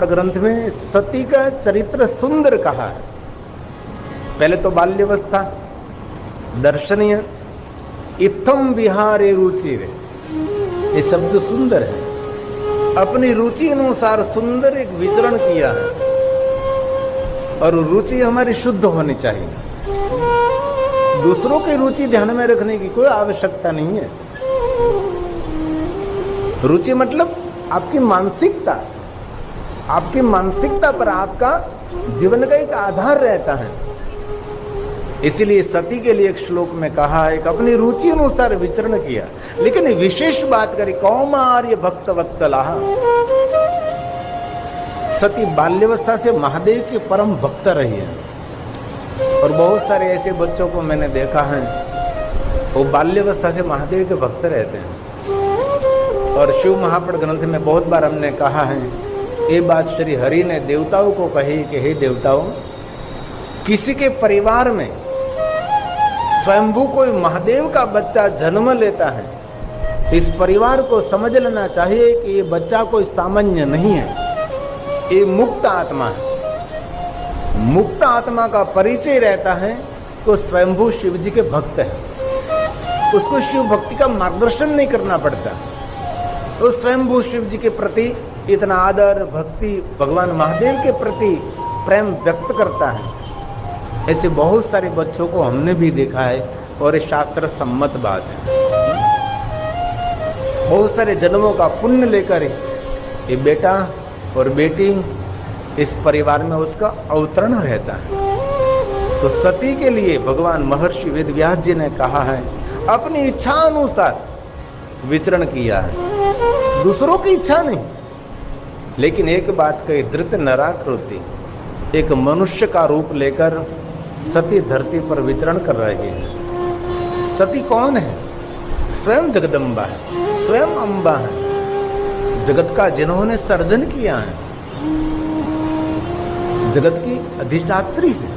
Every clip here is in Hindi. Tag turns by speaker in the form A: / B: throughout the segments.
A: ग्रंथ में सती का चरित्र सुंदर कहा है। पहले तो बाल्यावस्था दर्शनीय, इत्थम विहारे रुचिर, ये शब्द सुंदर है। अपनी रुचि अनुसार सुंदर एक विचरण किया है, और रुचि हमारी शुद्ध होनी चाहिए। दूसरों की रुचि ध्यान में रखने की कोई आवश्यकता नहीं है। रुचि मतलब आपकी मानसिकता, आपकी मानसिकता पर आपका जीवन का एक आधार रहता है। इसीलिए सती के लिए एक श्लोक में कहा है कि अपनी रुचि अनुसार विचरण किया, लेकिन विशेष बात करी कौमार्य भक्त वत्सला। सती बाल्यावस्था से महादेव के परम भक्त रही है, और बहुत सारे ऐसे बच्चों को मैंने देखा है वो बाल्यावस्था से महादेव के भक्त रहते हैं। और शिव महापुराण ग्रंथ में बहुत बार हमने कहा है, ये बात श्री हरि ने देवताओं को कही कि हे देवताओं, किसी के परिवार में स्वयंभू कोई महादेव का बच्चा जन्म लेता है, इस परिवार को समझ लेना चाहिए कि ये बच्चा कोई सामान्य नहीं है, ये मुक्त आत्मा है। मुक्त आत्मा का परिचय रहता है तो स्वयंभू शिव जी के भक्त है। उसको शिव भक्ति का मार्गदर्शन नहीं करना पड़ता, तो स्वयंभू शिव जी के प्रति इतना आदर भक्ति, भगवान महादेव के प्रति प्रेम व्यक्त करता है। ऐसे बहुत सारे बच्चों को हमने भी देखा है, और ये शास्त्र सम्मत बात है। बहुत सारे जन्मों का पुण्य लेकर ये बेटा और बेटी इस परिवार में उसका अवतरण रहता है। तो सती के लिए भगवान महर्षि वेदव्यास जी ने कहा है, अपनी इच्छा अनुसार विचरण किया है, दूसरों की इच्छा नहीं। लेकिन एक बात कही, धृत नराकृति, एक मनुष्य का रूप लेकर सती धरती पर विचरण कर रही है। सती कौन है? स्वयं जगदम्बा है, स्वयं अम्बा है, जगत का जिन्होंने सर्जन किया है, जगत की अधिष्ठात्री है।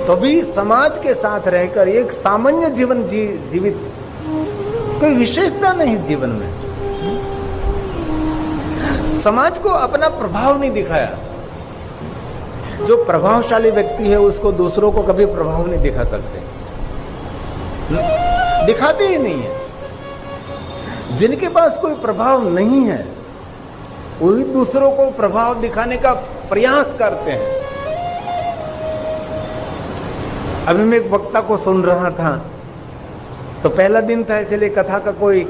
A: तो भी समाज के साथ रहकर एक सामान्य जीवन जीवित, कोई विशेषता नहीं जीवन में। समाज को अपना प्रभाव नहीं दिखाया। जो प्रभावशाली व्यक्ति है उसको दूसरों को कभी प्रभाव नहीं दिखा सकते, दिखाते ही नहीं है। जिनके पास कोई प्रभाव नहीं है वही दूसरों को प्रभाव दिखाने का प्रयास करते हैं। अभी मैं एक वक्ता को सुन रहा था, तो पहला दिन था, इसलिए कथा का कोई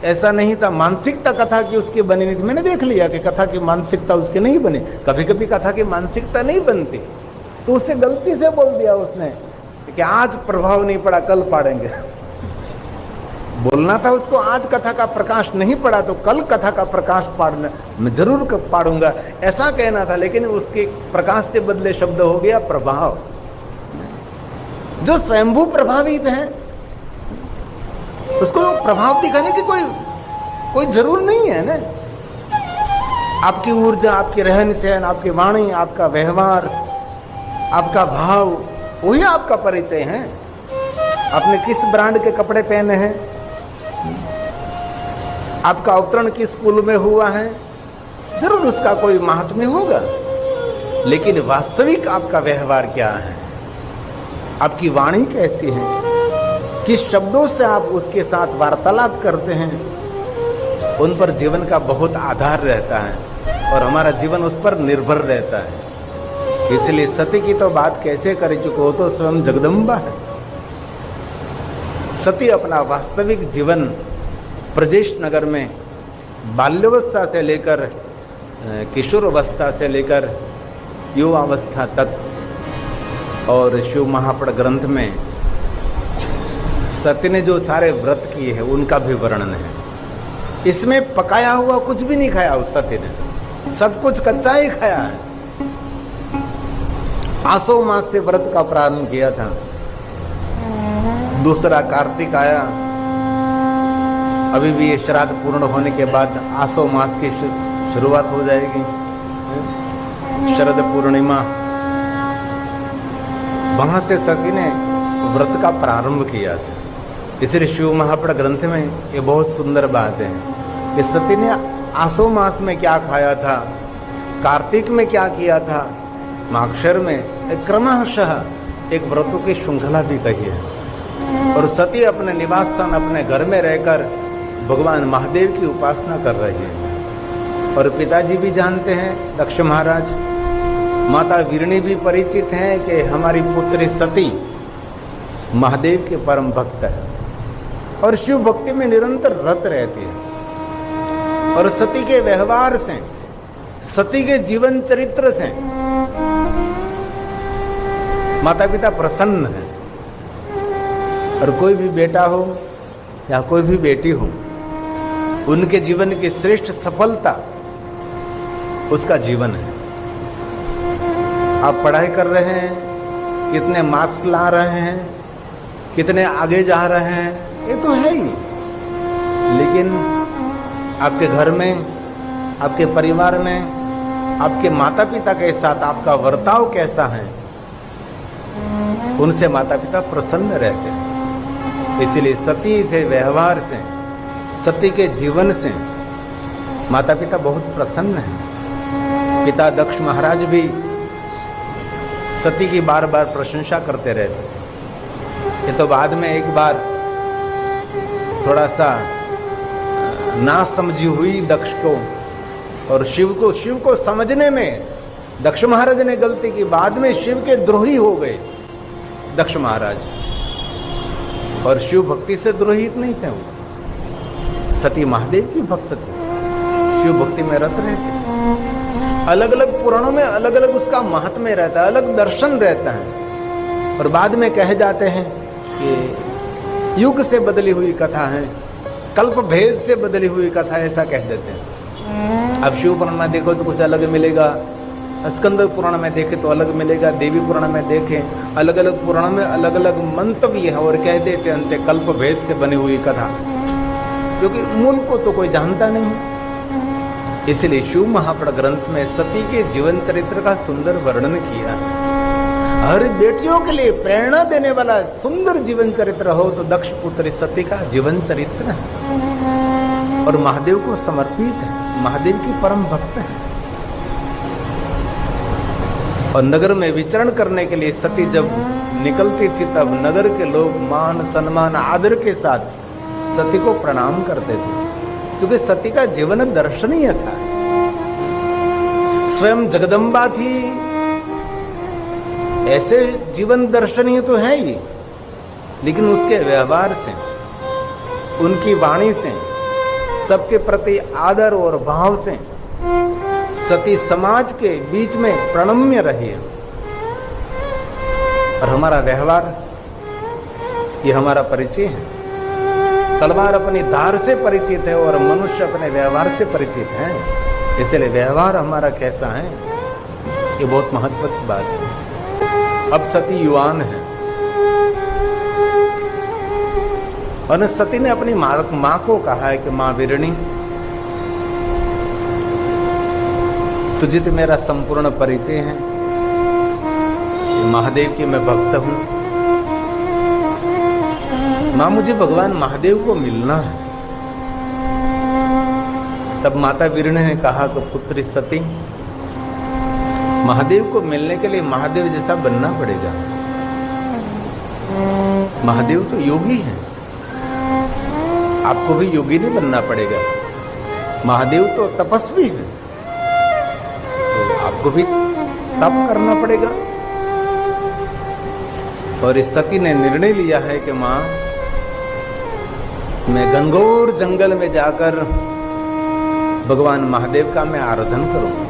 A: ऐसा नहीं था, मानसिकता कथा की उसकी बनी नहीं थी। मैंने देख लिया कि कथा की मानसिकता उसकी नहीं बनी। कभी कभी कथा की मानसिकता नहीं बनती, तो उससे गलती से बोल दिया उसने कि आज प्रभाव नहीं पड़ा, कल पाड़ेंगे। बोलना था उसको, आज कथा का प्रकाश नहीं पड़ा तो कल कथा का प्रकाश पाड़ना, मैं जरूर पाड़ूंगा, ऐसा कहना था। लेकिन उसके प्रकाश के बदले शब्द हो गया प्रभाव। जो स्वयंभू प्रभावित है उसको प्रभाव दिखाने की कोई जरूर नहीं है ना। आपकी ऊर्जा, आपकी रहन सहन, आपकी वाणी, आपका व्यवहार, आपका भाव, वही आपका परिचय है। आपने किस ब्रांड के कपड़े पहने हैं, आपका अवतरण किस कुल में हुआ है, जरूर उसका कोई महात्म्य होगा। लेकिन वास्तविक आपका व्यवहार क्या है, आपकी वाणी कैसी है, किस शब्दों से आप उसके साथ वार्तालाप करते हैं, उन पर जीवन का बहुत आधार रहता है, और हमारा जीवन उस पर निर्भर रहता है। इसलिए सती की तो बात कैसे करे, चुके हो तो स्वयं जगदम्बा है। सती अपना वास्तविक जीवन ब्रजेश नगर में बाल्यावस्था से लेकर किशोरावस्था से लेकर युवावस्था तक, और शिव महापुराण ग्रंथ में सती ने जो सारे व्रत किए हैं उनका भी वर्णन है। इसमें पकाया हुआ कुछ भी नहीं खाया उस सती ने, सब कुछ कच्चा ही खाया है। आसो मास से व्रत का प्रारंभ किया था, दूसरा कार्तिक आया, अभी भी ये श्राद्ध पूर्ण होने के बाद आसो मास की शुरुआत हो जाएगी, शरद पूर्णिमा। वहां से सती ने व्रत का प्रारंभ किया था। इसलिए शिव महापुराण ग्रंथ में ये बहुत सुंदर बात है कि सती ने आसो मास में क्या खाया था, कार्तिक में क्या किया था, माक्षर में क्रमशः एक व्रतों की श्रृंखला भी कही है। और सती अपने निवास स्थान अपने घर में रहकर भगवान महादेव की उपासना कर रही है। और पिताजी भी जानते हैं, दक्ष महाराज, माता वीरणी भी परिचित हैं कि हमारी पुत्री सती महादेव के परम भक्त है और शिव भक्ति में निरंतर रत रहती है। और सती के व्यवहार से, सती के जीवन चरित्र से माता पिता प्रसन्न है। और कोई भी बेटा हो या कोई भी बेटी हो, उनके जीवन की श्रेष्ठ सफलता उसका जीवन है। आप पढ़ाई कर रहे हैं, कितने मार्क्स ला रहे हैं, कितने आगे जा रहे हैं, ये तो है ही। लेकिन आपके घर में, आपके परिवार में, आपके माता पिता के साथ आपका बर्ताव कैसा है, उनसे माता पिता प्रसन्न रहते हैं। इसलिए सती से व्यवहार से, सती के जीवन से माता पिता बहुत प्रसन्न हैं। पिता दक्ष महाराज भी सती की बार बार प्रशंसा करते रहते। ये तो बाद में एक बार थोड़ा सा ना समझी हुई दक्ष को और शिव को समझने में दक्ष महाराज ने गलती की। बाद में शिव के द्रोही हो गए दक्ष महाराज, और शिव भक्ति से द्रोहित नहीं थे वो। सती महादेव की भक्त थे, शिव भक्ति में रत रहते। अलग अलग पुराणों में अलग अलग उसका महात्म्य रहता है, अलग दर्शन रहता है। और बाद में कहे जाते हैं कि युग से बदली हुई कथा है, कल्प भेद से बदली हुई कथा, ऐसा कह देते हैं। अब शिव पुराण में देखो तो कुछ अलग मिलेगा, स्कंद पुराण में देखे तो अलग मिलेगा, देवी पुराण में देखें अलग अलग पुराण में अलग अलग मंतव्य है। और कह देते अंत कल्प भेद से बनी हुई कथा, क्योंकि मूल को तो कोई जानता नहीं। इसलिए शिव महापुराण ग्रंथ में सती के जीवन चरित्र का सुंदर वर्णन किया है। हर बेटियों के लिए प्रेरणा देने वाला सुंदर जीवन चरित्र हो तो दक्ष पुत्री सती का जीवन चरित्र है और महादेव को समर्पित है, महादेव की परम भक्त है। और नगर में विचरण करने के लिए सती जब निकलती थी तब नगर के लोग मान सम्मान आदर के साथ सती को प्रणाम करते थे, क्योंकि सती का जीवन दर्शनीय था। स्वयं जगदम्बा थी, ऐसे जीवन दर्शनीय तो है ही, लेकिन उसके व्यवहार से, उनकी वाणी से, सबके प्रति आदर और भाव से सती समाज के बीच में प्रणम्य रही है। और हमारा व्यवहार, ये हमारा परिचय है। तलवार अपनी धार से परिचित है और मनुष्य अपने व्यवहार से परिचित है। इसलिए व्यवहार हमारा कैसा है, ये बहुत महत्वपूर्ण की बात है। अब सती युवान है और सती ने अपनी माँ को कहा है कि माँ वीरणी, तुझे तो मेरा संपूर्ण परिचय है, महादेव की मैं भक्त हूं। मां, मुझे भगवान महादेव को मिलना है। तब माता वीरणी ने कहा कि पुत्री सती, महादेव को मिलने के लिए महादेव जैसा बनना पड़ेगा। महादेव तो योगी है, आपको भी योगी नहीं बनना पड़ेगा। महादेव तो तपस्वी है, आपको भी तप करना पड़ेगा। और इस सती ने निर्णय लिया है कि मां, मैं घनघोर जंगल में जाकर भगवान महादेव का मैं आराधन करूंगा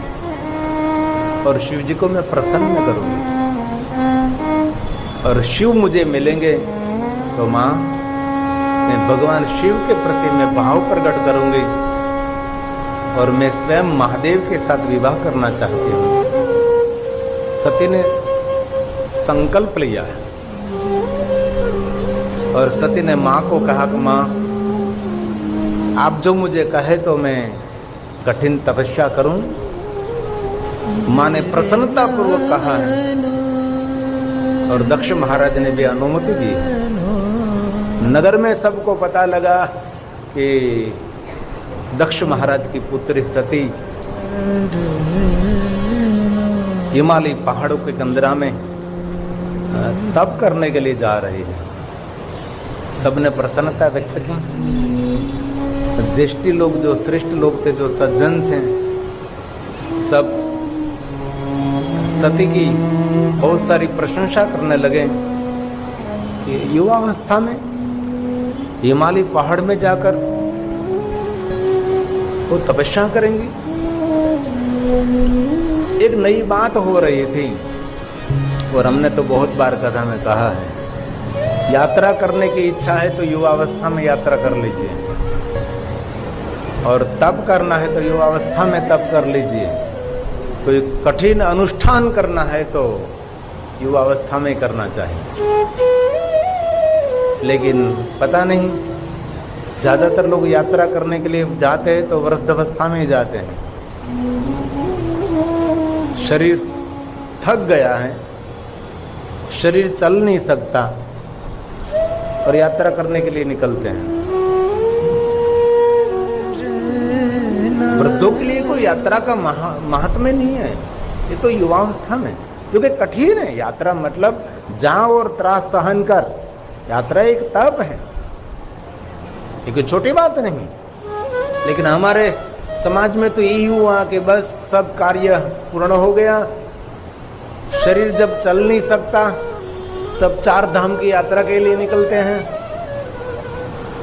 A: और शिव जी को मैं प्रसन्न करूंगी। और शिव मुझे मिलेंगे तो मां, मैं भगवान शिव के प्रति मैं भाव प्रकट करूंगी और मैं स्वयं महादेव के साथ विवाह करना चाहती हूँ। सती ने संकल्प लिया है और सती ने माँ को कहा कि माँ, आप जो मुझे कहे तो मैं कठिन तपस्या करूं। माँ ने प्रसन्नता पूर्वक कहा है और दक्ष महाराज ने भी अनुमति दी है। नगर में सबको पता लगा कि दक्ष महाराज की पुत्री सती हिमालय पहाड़ों के कंदरा में तप करने के लिए जा रही है। सबने प्रसन्नता व्यक्त की। ज्येष्ठी लोग, जो श्रेष्ठ लोग थे, जो सज्जन थे, सब सती की बहुत सारी प्रशंसा करने लगे कि युवावस्था में हिमालय पहाड़ में जाकर वो तपस्या करेंगी। एक नई बात हो रही थी और हमने तो बहुत बार कथा में कहा है, यात्रा करने की इच्छा है तो युवावस्था में यात्रा कर लीजिए, और तप करना है तो युवावस्था में तप कर लीजिए। कोई कठिन अनुष्ठान करना है तो युवावस्था में करना चाहिए। लेकिन पता नहीं, ज्यादातर लोग यात्रा करने के लिए जाते हैं तो वृद्धावस्था में ही जाते हैं। शरीर थक गया है, शरीर चल नहीं सकता और यात्रा करने के लिए निकलते हैं। वृद्धों के लिए कोई यात्रा का महात्म्य नहीं है, ये तो युवावस्था में, क्योंकि कठिन है यात्रा। मतलब जाओ और त्रास सहन कर, यात्रा एक तप है, ये कोई छोटी बात नहीं। लेकिन हमारे समाज में तो यही हुआ कि बस सब कार्य पूर्ण हो गया, शरीर जब चल नहीं सकता तब 4 धाम की यात्रा के लिए निकलते हैं,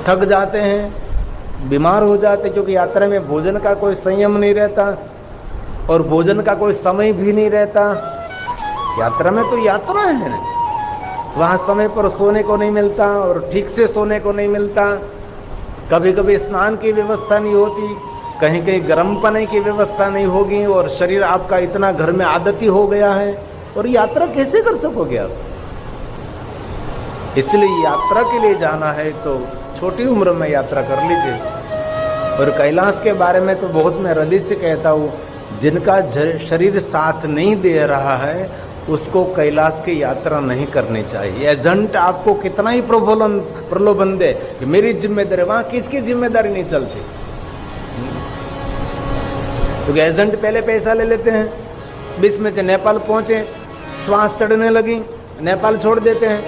A: थक जाते हैं, बीमार हो जाते, क्योंकि यात्रा में भोजन का कोई संयम नहीं रहता और भोजन का कोई समय भी नहीं रहता। यात्रा में तो यात्रा है, वहां समय पर सोने को नहीं मिलता और ठीक से सोने को नहीं मिलता। कभी कभी स्नान की व्यवस्था नहीं होती, कहीं कहीं गर्म पानी की व्यवस्था नहीं होगी, और शरीर आपका इतना घर में आदती हो गया है, और यात्रा कैसे कर सकोगे आप? इसलिए यात्रा के लिए जाना है तो छोटी उम्र में यात्रा कर लीजिए। और कैलाश के बारे में तो बहुत मैं हृदय से कहता हूँ, जिनका शरीर साथ नहीं दे रहा है उसको कैलाश की यात्रा नहीं करनी चाहिए। एजेंट आपको कितना ही प्रलोभन दे कि मेरी जिम्मेदारी, वहां किसकी जिम्मेदारी नहीं चलती, क्योंकि एजेंट पहले पैसा ले लेते हैं। बीच में से नेपाल पहुंचे, श्वास चढ़ने लगी, नेपाल छोड़ देते हैं,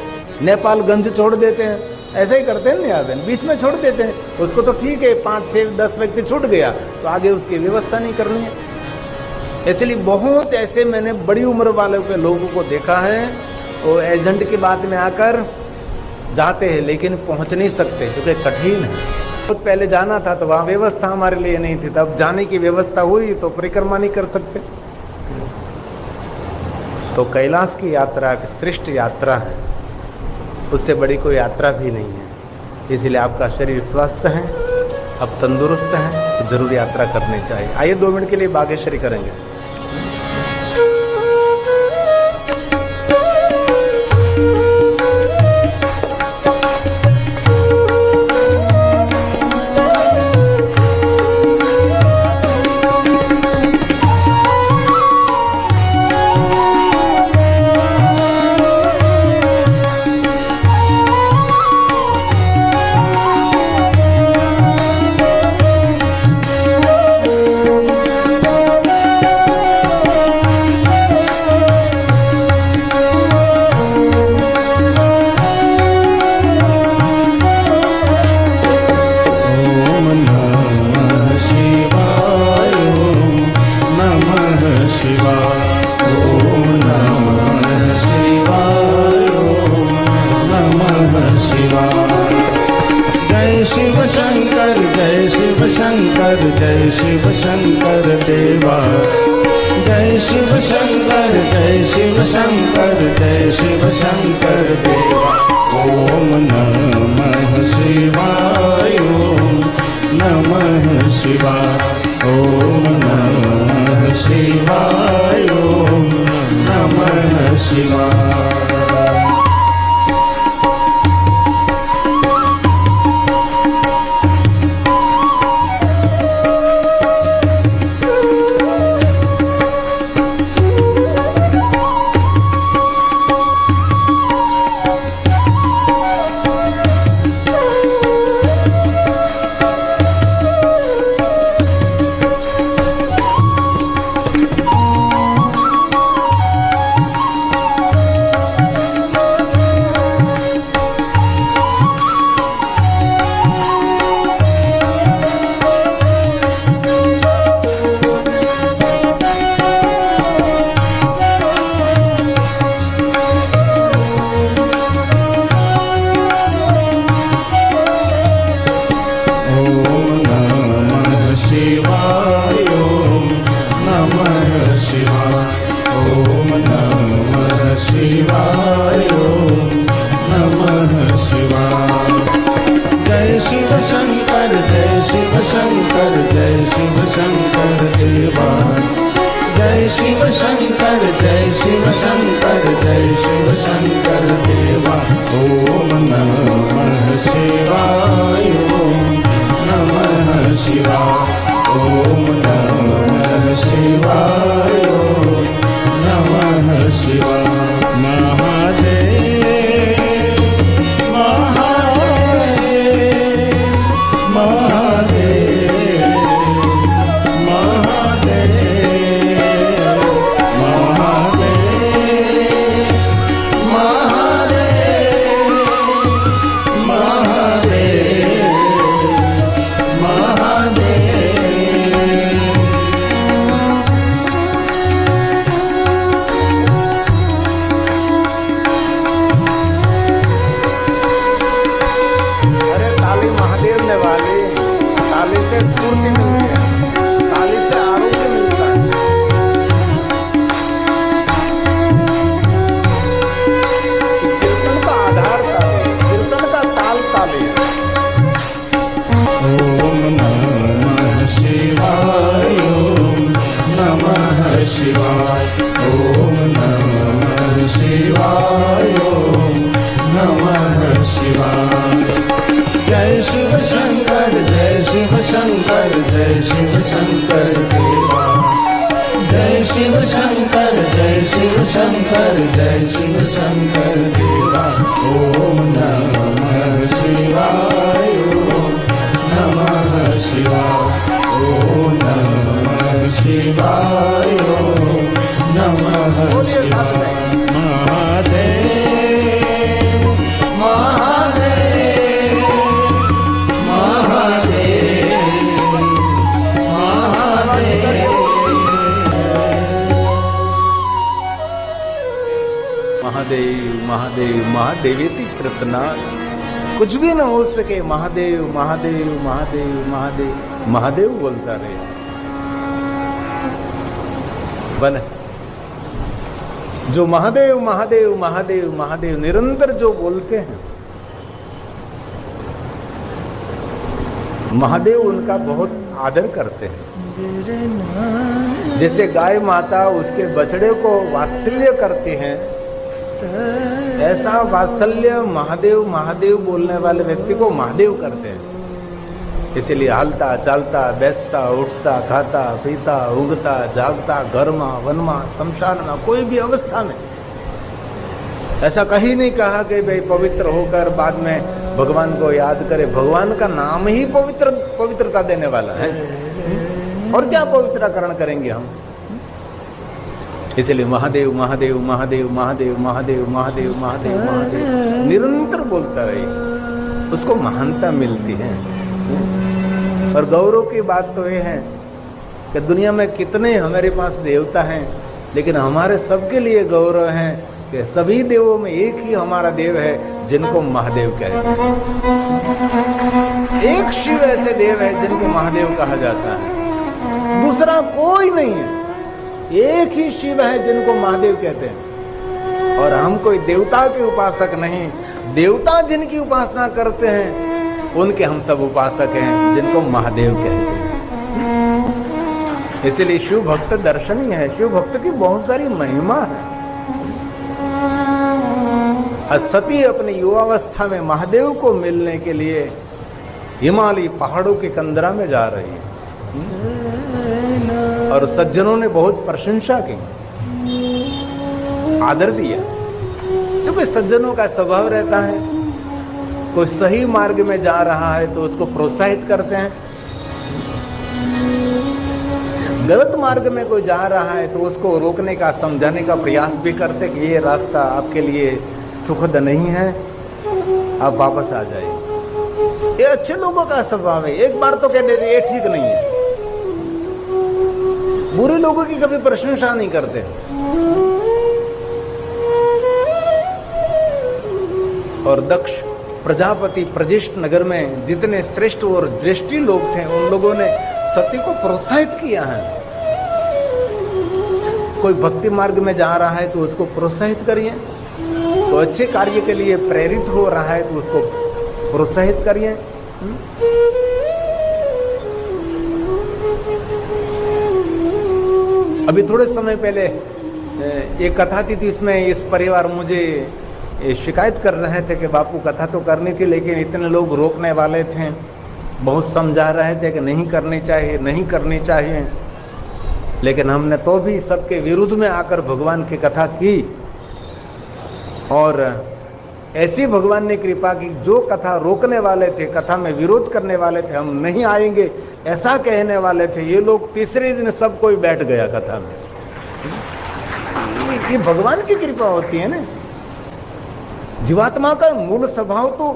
A: नेपालगंज छोड़ देते हैं, ऐसे ही करते हैं ना यार, बीच में छोड़ देते हैं। उसको तो ठीक है, 5, 6, 10 व्यक्ति छूट गया तो आगे उसकी व्यवस्था नहीं करनी है। इसलिए बहुत ऐसे मैंने बड़ी उम्र वालों के लोगों को देखा है, वो एजेंट की बात में आकर जाते हैं लेकिन पहुंच नहीं सकते, क्योंकि कठिन है। बहुत पहले जाना था तो वहां व्यवस्था हमारे लिए नहीं थी, तब जाने की व्यवस्था हुई तो परिक्रमा नहीं कर सकते। तो कैलाश की यात्रा श्रेष्ठ यात्रा है, उससे बड़ी कोई यात्रा भी नहीं है। इसलिए आपका शरीर स्वस्थ है, अब तंदुरुस्त है, तो जरूर यात्रा करनी चाहिए। आइए 2 मिनट के लिए बागेश्वरी करेंगे।
B: जय शिव शंकर देवा, जय शिव शंकर, जय शिव शंकर, जय शिव शंकर देवा। ओम नमः शिवाय, ओम नमः शिवाय, ओम नमः शिवाय, ओम नमः शिवाय। शिव शंकर जय शिव शंकर जय शिव शंकर देवा। ओम नमः शिवाय ओम नमः शिवाय ओम नमः शिवाय ओम नमः शिवाय। महादेव शिवाय ओम नमः शिवाय ओम नमः शिवाय। जय शिव शंकर जय शिव शंकर जय शिव शंकर देवा। जय शिव शंकर जय शिव शंकर जय शिव शंकर देवा। ओम नमः शिवाय ओम नमः शिवाय ओम नमः शिवाय ओम नमः शिवाय। महादेव महादेव महादेव
A: महादेव महादेव महादेवेति कृतनाथ। कुछ भी न हो सके, महादेव महादेव महादेव महादेव महादेव बोलता रहे। बने जो महादेव महादेव महादेव महादेव निरंतर जो बोलते हैं, महादेव उनका बहुत आदर करते हैं। जैसे गाय माता उसके बछड़े को वात्सल्य करती हैं, ऐसा वात्सल्य महादेव महादेव बोलने वाले व्यक्ति को महादेव करते हैं। इसीलिए हालता चालता बैसता उठता खाता पीता उगता जागता घरमा वनमा शमशान में कोई भी अवस्था में ऐसा कहीं नहीं कहा कि भाई पवित्र होकर बाद में भगवान को याद करे। भगवान का नाम ही पवित्रता देने वाला है, और क्या पवित्रकरण करेंगे हम। इसलिए महादेव महादेव महादेव महादेव महादेव महादेव महादेव महादेव निरंतर बोलता रहे, उसको महानता मिलती है। और गौरव की बात तो ये है कि दुनिया में कितने हमारे पास देवता हैं, लेकिन हमारे सबके लिए गौरव है कि सभी देवों में एक ही हमारा देव है जिनको महादेव कहते हैं। एक शिव ऐसे देव है जिनको महादेव कहा जाता है, दूसरा कोई नहीं है। एक ही शिव है जिनको महादेव कहते हैं। और हम कोई देवता के उपासक नहीं, देवता जिनकी उपासना करते हैं उनके हम सब उपासक हैं जिनको महादेव कहते हैं। इसलिए शिव भक्त दर्शनीय है। शिव भक्त की बहुत सारी महिमा है। सती अपनी युवावस्था में महादेव को मिलने के लिए हिमालय पहाड़ों के कंदरा में जा रही है, और सज्जनों ने बहुत प्रशंसा की, आदर दिया। क्योंकि सज्जनों का स्वभाव रहता है, कोई सही मार्ग में जा रहा है तो उसको प्रोत्साहित करते हैं, गलत मार्ग में कोई जा रहा है तो उसको रोकने का समझाने का प्रयास भी करते कि ये रास्ता आपके लिए सुखद नहीं है, आप वापस आ जाइए। ये अच्छे लोगों का स्वभाव है। एक बार तो कह देते ये ठीक नहीं है। बुरे लोगों की कभी प्रशंसा नहीं करते। और दक्ष प्रजापति प्रजिष्ठ नगर में जितने श्रेष्ठ और दृष्टि लोग थे उन लोगों ने सती को प्रोत्साहित किया है। कोई भक्ति मार्ग में जा रहा है तो उसको प्रोत्साहित करिए, तो अच्छे कार्य के लिए प्रेरित हो रहा है तो उसको प्रोत्साहित करिए। अभी थोड़े समय पहले एक कथा थी, इसमें इस परिवार मुझे शिकायत कर रहे थे कि बापू कथा तो करनी थी, लेकिन इतने लोग रोकने वाले थे, बहुत समझा रहे थे कि नहीं करनी चाहिए, नहीं करनी चाहिए। लेकिन हमने तो भी सबके विरुद्ध में आकर भगवान की कथा की, और ऐसी भगवान ने कृपा की, जो कथा रोकने वाले थे, कथा में विरोध करने वाले थे, हम नहीं आएंगे ऐसा कहने वाले थे, ये लोग तीसरे दिन सब कोई बैठ गया कथा में। ये भगवान की कृपा होती है ना। जीवात्मा का मूल स्वभाव तो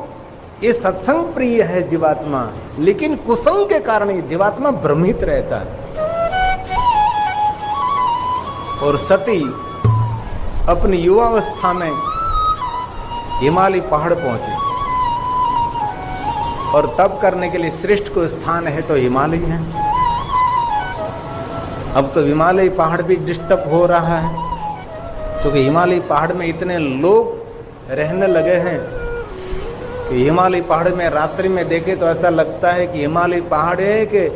A: ये सत्संग प्रिय है जीवात्मा, लेकिन कुसंग के कारण ये जीवात्मा भ्रमित रहता है। और सती अपनी युवावस्था में हिमालय पहाड़ पहुंची, और तप करने के लिए श्रेष्ठ को स्थान है तो हिमालय है। अब तो हिमालय पहाड़ भी डिस्टर्ब हो रहा है, क्योंकि हिमालय पहाड़ में इतने लोग रहने लगे हैं कि हिमालय पहाड़ में रात्रि में देखे तो ऐसा लगता है कि हिमालय पहाड़ है कि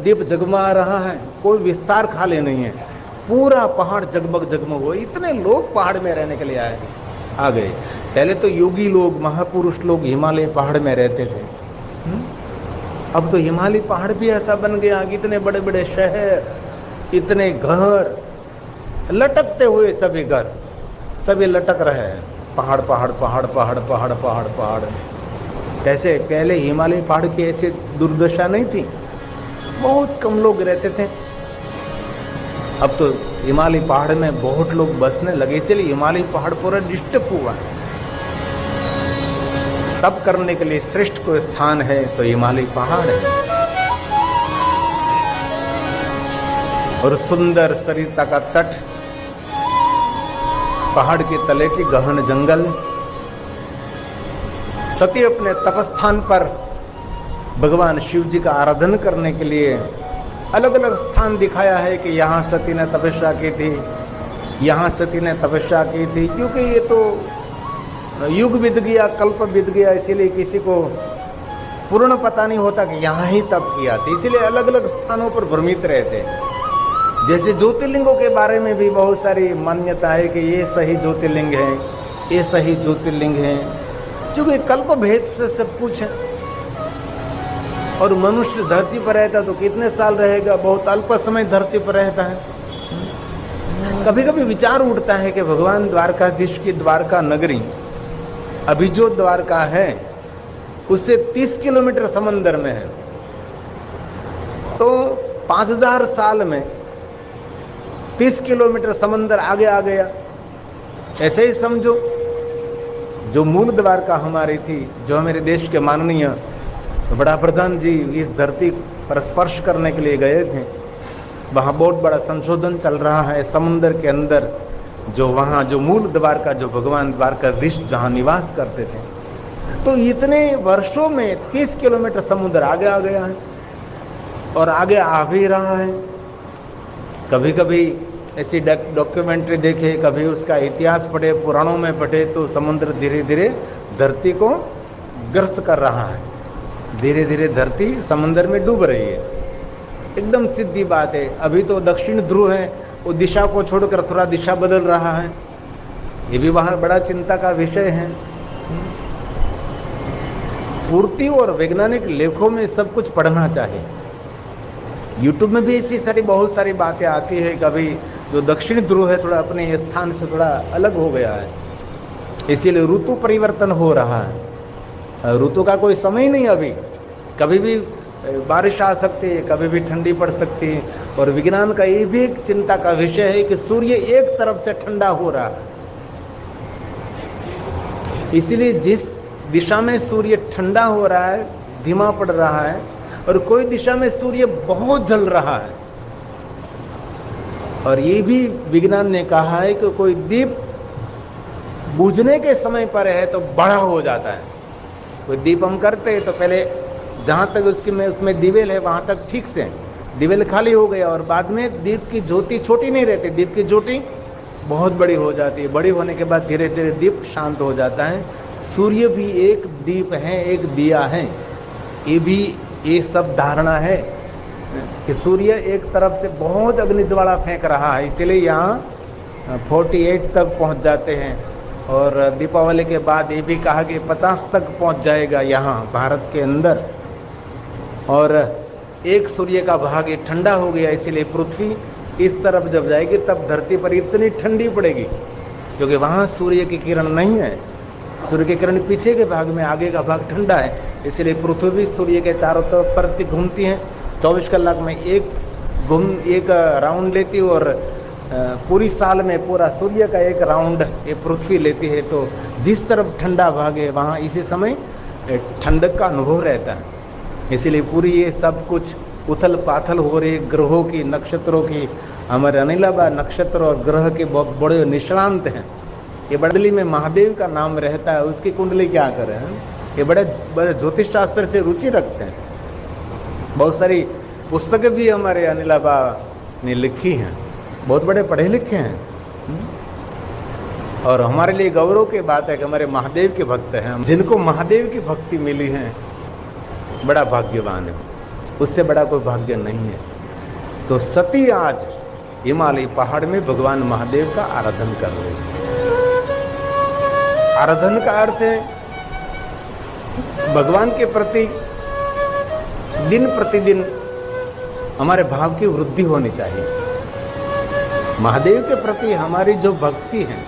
A: दीप जगमा रहा है, कोई विस्तार खाली नहीं है, पूरा पहाड़ जगमग जगमग हो। इतने लोग पहाड़ में रहने के लिए आ गए। पहले तो योगी लोग, महापुरुष लोग हिमालय पहाड़ में रहते थे, अब तो हिमालय पहाड़ भी ऐसा बन गया कि इतने बड़े बड़े शहर, इतने घर, लटकते हुए सभी घर, सभी लटक रहे हैं, पहाड़ पहाड़ पहाड़ पहाड़ पहाड़ पहाड़ पहाड़। कैसे पहले हिमालय पहाड़ की ऐसी दुर्दशा नहीं थी, बहुत कम लोग रहते थे। अब तो हिमालय पहाड़ में बहुत लोग बसने लगे, इसलिए हिमालय पहाड़ पूरा डिस्टर्ब हुआ है। तप करने के लिए श्रेष्ठ को स्थान है तो हिमालय पहाड़ है। और सुंदर सरिता का तट, पहाड़ के तले की गहन जंगल। सती अपने तपस्थान पर भगवान शिव जी का आराधन करने के लिए अलग अलग स्थान दिखाया है कि यहाँ सती ने तपस्या की थी, यहाँ सती ने तपस्या की थी, क्योंकि ये तो युग बीत गया, कल्प बीत गया, इसीलिए किसी को पूर्ण पता नहीं होता कि यहाँ ही तप किया था, इसीलिए अलग अलग स्थानों पर भ्रमित रहते। जैसे ज्योतिर्लिंगों के बारे में भी बहुत सारी मान्यता है कि ये सही ज्योतिर्लिंग है, ये सही ज्योतिर्लिंग है, क्योंकि कल्प भेद से सब कुछ है। और मनुष्य धरती पर रहता तो कितने साल रहेगा, बहुत अल्प समय धरती पर रहता है। कभी कभी विचार उठता है कि भगवान द्वारकाधीश की द्वारका नगरी, अभी जो द्वारका है उससे 30 किलोमीटर समंदर में है, तो 5000 साल में 30 किलोमीटर समंदर आगे आ गया। ऐसे ही समझो, जो मूल द्वारका हमारी थी, जो हमारे देश के माननीय बड़ा प्रधान जी इस धरती पर स्पर्श करने के लिए गए थे, वहाँ बहुत बड़ा संशोधन चल रहा है समुद्र के अंदर। जो वहाँ जो मूल द्वारका, जो भगवान द्वारकाधीश जहाँ निवास करते थे, तो इतने वर्षों में 30 किलोमीटर समुद्र आगे आ गया है और आगे आ भी रहा है। कभी कभी ऐसी डॉक्यूमेंट्री देखे, कभी उसका इतिहास पढ़े, पुराणों में पढ़े, तो समुद्र धीरे धीरे धरती को ग्रस्त कर रहा है, धीरे धीरे धरती समुद्र में डूब रही है। एकदम सीधी बात है। अभी तो दक्षिण ध्रुव है, वो दिशा को छोड़कर थोड़ा दिशा बदल रहा है, ये भी वहाँ बड़ा चिंता का विषय है। पूर्ति और वैज्ञानिक लेखों में सब कुछ पढ़ना चाहिए। यूट्यूब में भी ऐसी सारी बहुत सारी बातें आती है। कभी जो दक्षिण ध्रुव है थोड़ा अपने स्थान से थोड़ा अलग हो गया है, इसीलिए ऋतु परिवर्तन हो रहा है। ऋतु का कोई समय नहीं, अभी कभी भी बारिश आ सकती है, कभी भी ठंडी पड़ सकती है। और विज्ञान का ये भी एक चिंता का विषय है कि सूर्य एक तरफ से ठंडा हो रहा है, इसीलिए जिस दिशा में सूर्य ठंडा हो रहा है, धीमा पड़ रहा है, और कोई दिशा में सूर्य बहुत जल रहा है। और ये भी विज्ञान ने कहा है कि कोई दीप बुझने के समय पर है तो बड़ा हो जाता है। कोई दीप हम करते हैं तो पहले जहाँ तक उसमें दिवेल है वहाँ तक ठीक से, दिवेल खाली हो गया, और बाद में दीप की ज्योति छोटी नहीं रहती, दीप की ज्योति बहुत बड़ी हो जाती है। बड़ी होने के बाद धीरे धीरे दीप शांत हो जाता है। सूर्य भी एक दीप है, एक दिया है। ये भी ये सब धारणा है कि कि सूर्य एक तरफ से बहुत अग्निज्वाला फेंक रहा है, इसीलिए यहाँ 48 तक पहुँच जाते हैं। और दीपावली के बाद ये भी कहा कि 50 तक पहुँच जाएगा यहाँ भारत के अंदर। और एक सूर्य का भाग ये ठंडा हो गया, इसीलिए पृथ्वी इस तरफ जब जाएगी तब धरती पर इतनी ठंडी पड़ेगी, क्योंकि वहाँ सूर्य की किरण नहीं है। सूर्य की किरण पीछे के भाग में, आगे का भाग ठंडा है, इसलिए पृथ्वी सूर्य के चारों तरफ परत घूमती है। 24 कलाक में एक राउंड लेती है, और पूरी साल में पूरा सूर्य का एक राउंड ये पृथ्वी लेती है। तो जिस तरफ ठंडा भाग है वहाँ इसी समय ठंडक का अनुभव रहता है। इसीलिए पूरी ये सब कुछ उथल पाथल हो रही ग्रहों की, नक्षत्रों की। हमारे अनिलाबा नक्षत्र और ग्रह के बड़े निष्णांत हैं। ये बड़ली में महादेव का नाम रहता है, उसकी कुंडली क्या करें हैं? ये बड़े ज्योतिष शास्त्र से रुचि रखते हैं। बहुत सारी पुस्तकें भी हमारे अनिलाबा ने लिखी हैं, बहुत बड़े पढ़े लिखे हैं। और हमारे लिए गौरव की बात है कि हमारे महादेव के भक्त हैं। जिनको महादेव की भक्ति मिली है बड़ा भाग्यवान है, उससे बड़ा कोई भाग्य नहीं है। तो सती आज हिमालय पहाड़ में भगवान महादेव का आराधन कर रहे हैं। आराधन का अर्थ है भगवान के प्रति दिन प्रतिदिन हमारे भाव की वृद्धि होनी चाहिए। महादेव के प्रति हमारी जो भक्ति है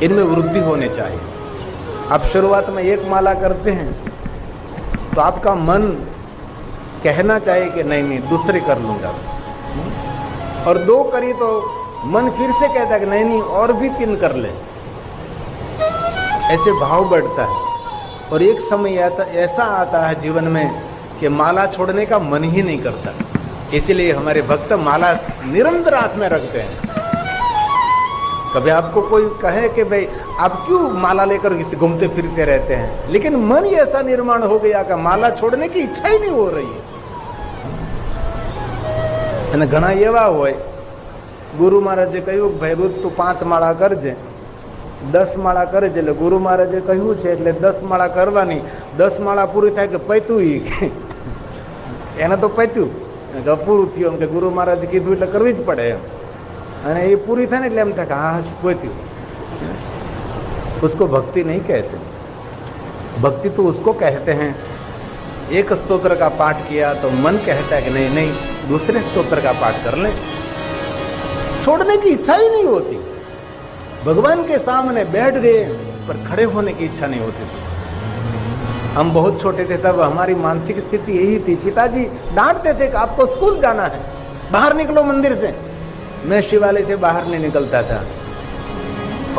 A: इनमें वृद्धि होनी चाहिए। आप शुरुआत में एक माला करते हैं तो आपका मन कहना चाहिए कि नहीं दूसरी कर लूंगा, और 2 करी तो मन फिर से कहता है कि नहीं और भी 3 कर ले। ऐसे भाव बढ़ता है। और एक समय ऐसा आता है जीवन में कि माला छोड़ने का मन ही नहीं करता। इसीलिए हमारे भक्त माला निरंतर हाथ में रखते हैं। कभी आपको कोई कहे कि भाई आप क्यों माला लेकर घूमते फिरते रहते हैं, लेकिन मन ही ऐसा निर्माण हो गया कि माला छोड़ने की इच्छा ही नहीं हो रही है। અને ઘણા એવા હોય, ગુરુ મહારાજે કહ્યું ભાઈ રોજ તું 5 માળા કરજે, 10 માળા કરજે, એટલે ગુરુ મહારાજે કહ્યું છે એટલે 10 માળા કરવાની। 10 માળા પૂરી થાય કે પત્યું, એને તો પત્યું કે પૂરું થયું, એમ કે ગુરુ મહારાજે કીધું એટલે કરવી જ પડે એમ। અને એ પૂરી થાય ને એટલે એમ થાય કે હા પત્યું। उसको भक्ति नहीं कहते। भक्ति तो उसको कहते हैं, एक स्तोत्र का पाठ किया तो मन कहता है कि नहीं दूसरे स्तोत्र का पाठ कर लें। छोड़ने की इच्छा ही नहीं होती। भगवान के सामने बैठ गए पर खड़े होने की इच्छा नहीं होती थी। हम बहुत छोटे थे तब हमारी मानसिक स्थिति यही थी। पिताजी डांटते थे कि आपको स्कूल जाना है, बाहर निकलो मंदिर से। मैं शिवालय से बाहर नहीं निकलता था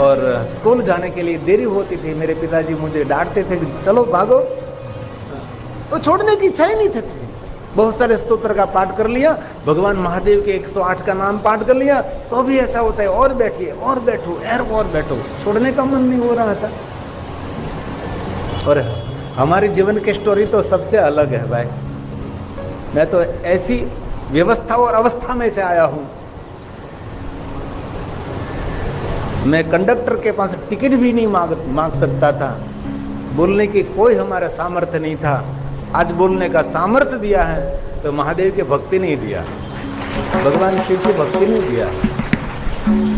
A: और स्कूल जाने के लिए देरी होती थी। मेरे पिताजी मुझे डांटते थे कि चलो भागो, तो छोड़ने की इच्छा ही नहीं थी। बहुत सारे स्तोत्र का पाठ कर लिया, भगवान महादेव के 108 का नाम पाठ कर लिया, तो भी ऐसा होता है और बैठिए और बैठो और बैठो, छोड़ने का मन नहीं हो रहा था। और हमारी जीवन की स्टोरी तो सबसे अलग है भाई। मैं तो ऐसी व्यवस्था और अवस्था में से आया हूं, मैं कंडक्टर के पास टिकट भी नहीं मांग सकता था। बोलने की कोई हमारा सामर्थ्य नहीं था। आज बोलने का सामर्थ्य दिया है तो महादेव की भक्ति नहीं दिया, भगवान शिव की भक्ति नहीं दिया।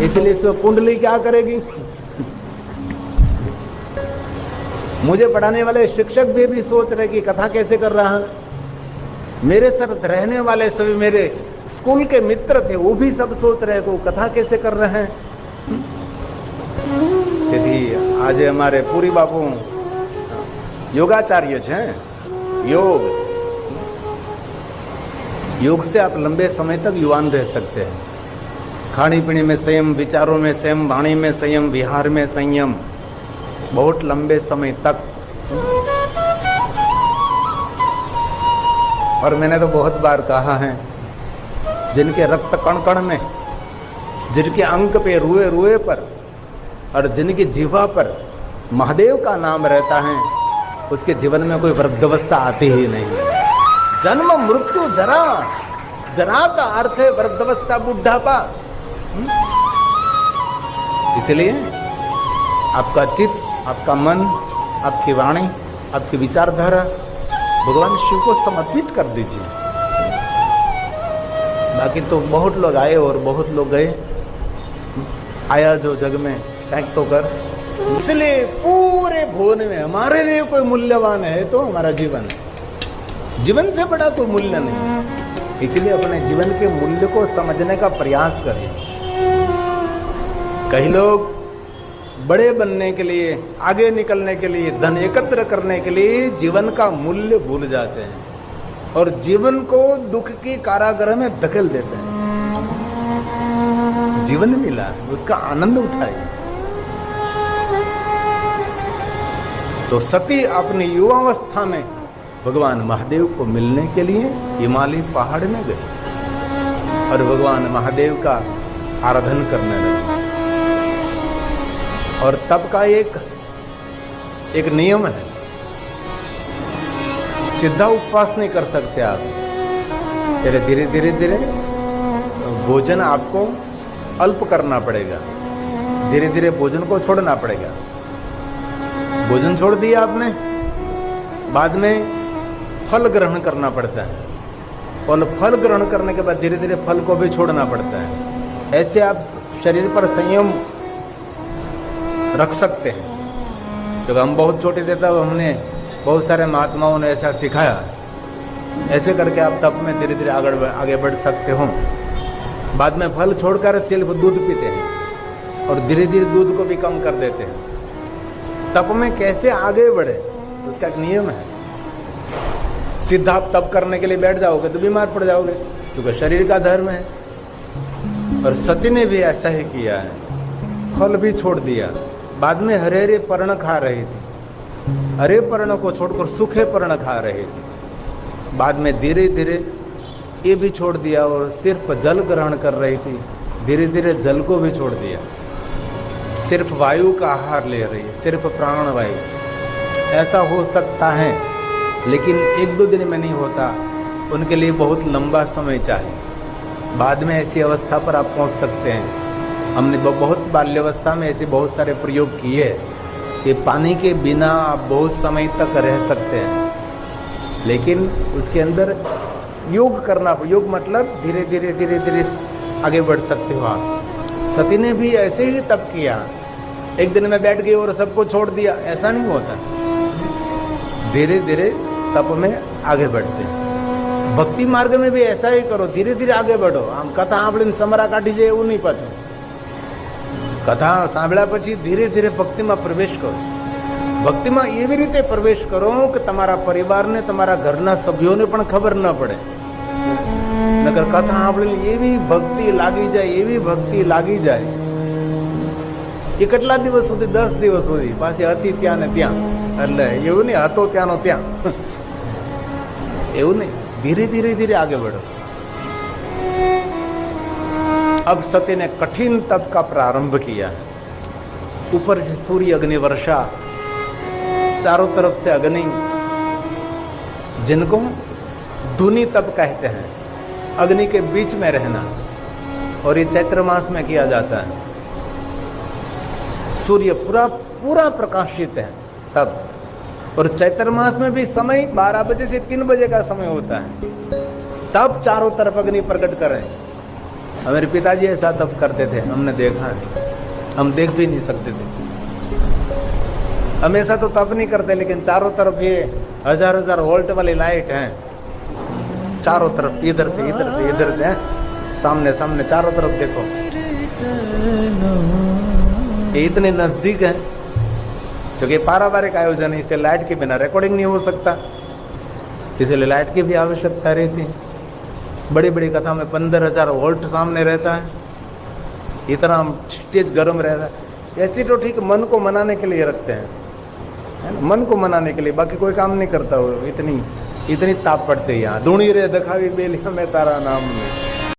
A: इसलिए इसमें कुंडली क्या करेगी। मुझे पढ़ाने वाले शिक्षक भी सोच रहे कि कथा कैसे कर रहा है। मेरे साथ रहने वाले सभी मेरे स्कूल के मित्र थे, वो भी सब सोच रहे को कथा कैसे कर रहे हैं। यदि आज हमारे पूरी बापू योगाचार्य हैं, योग से आप लंबे समय तक युवान रह सकते हैं। खाने पीने में संयम, विचारों में संयम, वाणी में संयम, विहार में संयम, बहुत लंबे समय तक। और मैंने तो बहुत बार कहा है, जिनके रक्त कण कण में, जिनके अंग पे, रुए रुए पर और जिनकी जीवा पर महादेव का नाम रहता है, उसके जीवन में कोई वृद्धावस्था आती ही नहीं। जन्म मृत्यु जरा, जरा का अर्थ है वृद्धावस्था, बुढ़ापा। इसलिए आपका चित्त, आपका मन, आपकी वाणी, आपकी विचारधारा भगवान शिव को समर्पित कर दीजिए। बाकी तो बहुत लोग आए और बहुत लोग गए, आया जो जग में टैग तो कर। इसलिए पूरे भुवन में हमारे लिए कोई मूल्यवान है तो हमारा जीवन है, जीवन से बड़ा कोई मूल्य नहीं। इसलिए अपने जीवन के मूल्य को समझने का प्रयास करें। कई लोग बड़े बनने के लिए, आगे निकलने के लिए, धन एकत्र करने के लिए जीवन का मूल्य भूल जाते हैं और जीवन को दुख की कारागृह में धकेल देते हैं। जीवन मिला, उसका आनंद उठाइए। तो सती अपनी युवावस्था में भगवान महादेव को मिलने के लिए हिमालय पहाड़ में गए और भगवान महादेव का आराधन करने लगे। और तब का एक नियम है, सीधा उपवास नहीं कर सकते आप। पहले धीरे धीरे धीरे भोजन आपको अल्प करना पड़ेगा, धीरे धीरे भोजन को छोड़ना पड़ेगा। भोजन छोड़ दिया आपने, बाद में फल ग्रहण करना पड़ता है और फल ग्रहण करने के बाद धीरे धीरे फल को भी छोड़ना पड़ता है। ऐसे आप शरीर पर संयम रख सकते हैं। जब हम बहुत छोटे थे तब हमने बहुत सारे महात्माओं ने ऐसा सिखाया। ऐसे करके आप तप में धीरे धीरे आगे बढ़ सकते हो। बाद में फल छोड़कर सिर्फ दूध पीते हैं और धीरे धीरे दूध को भी कम कर देते हैं। तप में कैसे आगे बढ़े उसका एक नियम है। सीधा आप तप करने के लिए बैठ जाओगे तो बीमार पड़ जाओगे, क्योंकि शरीर का धर्म है। और सती ने भी ऐसा ही किया है, फल भी छोड़ दिया। बाद में हरे हरे पर्ण खा रही थी, हरे पर्ण को छोड़कर सूखे पर्ण खा रही थी। बाद में धीरे धीरे ये भी छोड़ दिया और सिर्फ जल ग्रहण कर रही थी। धीरे धीरे जल को भी छोड़ दिया, सिर्फ वायु का आहार ले रही है, सिर्फ प्राण वायु। ऐसा हो सकता है, लेकिन एक दो दिन में नहीं होता, उनके लिए बहुत लंबा समय चाहिए। बाद में ऐसी अवस्था पर आप पहुंच सकते हैं। हमने बहुत बाल्यावस्था में ऐसे बहुत सारे प्रयोग किए कि पानी के बिना आप बहुत समय तक रह सकते हैं, लेकिन उसके अंदर योग करना, योग मतलब धीरे धीरे धीरे धीरे आगे बढ़ सकते हो आप। सती ने भी ऐसे ही तप किया, एक दिन में बैठ गई और सबको छोड़ दिया, ऐसा नहीं होता। धीरे धीरे तप में आगे बढ़ते हैं। भक्ति मार्ग में भी ऐसा ही करो, धीरे धीरे आगे बढ़ो। आम कथा आपने समरा काढ़ी जाए એવું નહીં પાછું। કથા સાંભળ્યા પછી ધીરે ધીરે ભક્તિમાં પ્રવેશ કરો। ભક્તિમાં એવી રીતે પ્રવેશ કરો કે તમારા પરિવારને, તમારા ઘરના સભ્યોને પણ ખબર ન પડે। નકર કથા સાંભળીને એવી ભક્તિ લાગી જાય, એવી ભક્તિ લાગી જાય એ કેટલા દિવસ સુધી, 10 દિવસ સુધી પાછી હતી ત્યાં ને ત્યાં। એટલે એવું નહીં હતો ત્યાંનો ત્યાં, એવું નહીં। धीरे धीरे धीरे आगे बढ़ो। अब सती ने कठिन तप का प्रारंभ किया। ऊपर से सूर्य अग्नि वर्षा, चारों तरफ से अग्नि, जिनको धुनी तप कहते हैं। अग्नि के बीच में रहना, और ये चैत्र मास में किया जाता है। सूर्य पूरा पूरा प्रकाशित है तब, और चैत्र मास में भी समय 12 बजे से 3 बजे का समय होता है। तब चारों तरफ अग्नि प्रकट करें। हमारे पिताजी ऐसा तप करते थे, हमने देखा है। हम देख भी नहीं सकते थे, हमेशा तो तप नहीं करते, लेकिन चारों तरफ ये 1000 वोल्ट वाली लाइट है चारों तरफ, इधर से इधर से इधर से, सामने सामने चारों तरफ देखो। ये इतने नजदीक है, क्योंकि पारिवारिक आयोजन है, इससे लाइट के बिना रिकॉर्डिंग नहीं हो सकता, इसलिए लाइट की भी आवश्यकता रहती है। बड़ी बड़ी कथा में 15000 वोल्ट सामने रहता है, इतना स्टेज गर्म रहता है। ऐसी तो ठीक मन को मनाने के लिए रखते हैं, है ना, मन को मनाने के लिए, बाकी कोई काम नहीं करता हो। इतनी ताप पड़ती है यहाँ। धूणी रे दखावी बेलिया में तारा नाम में।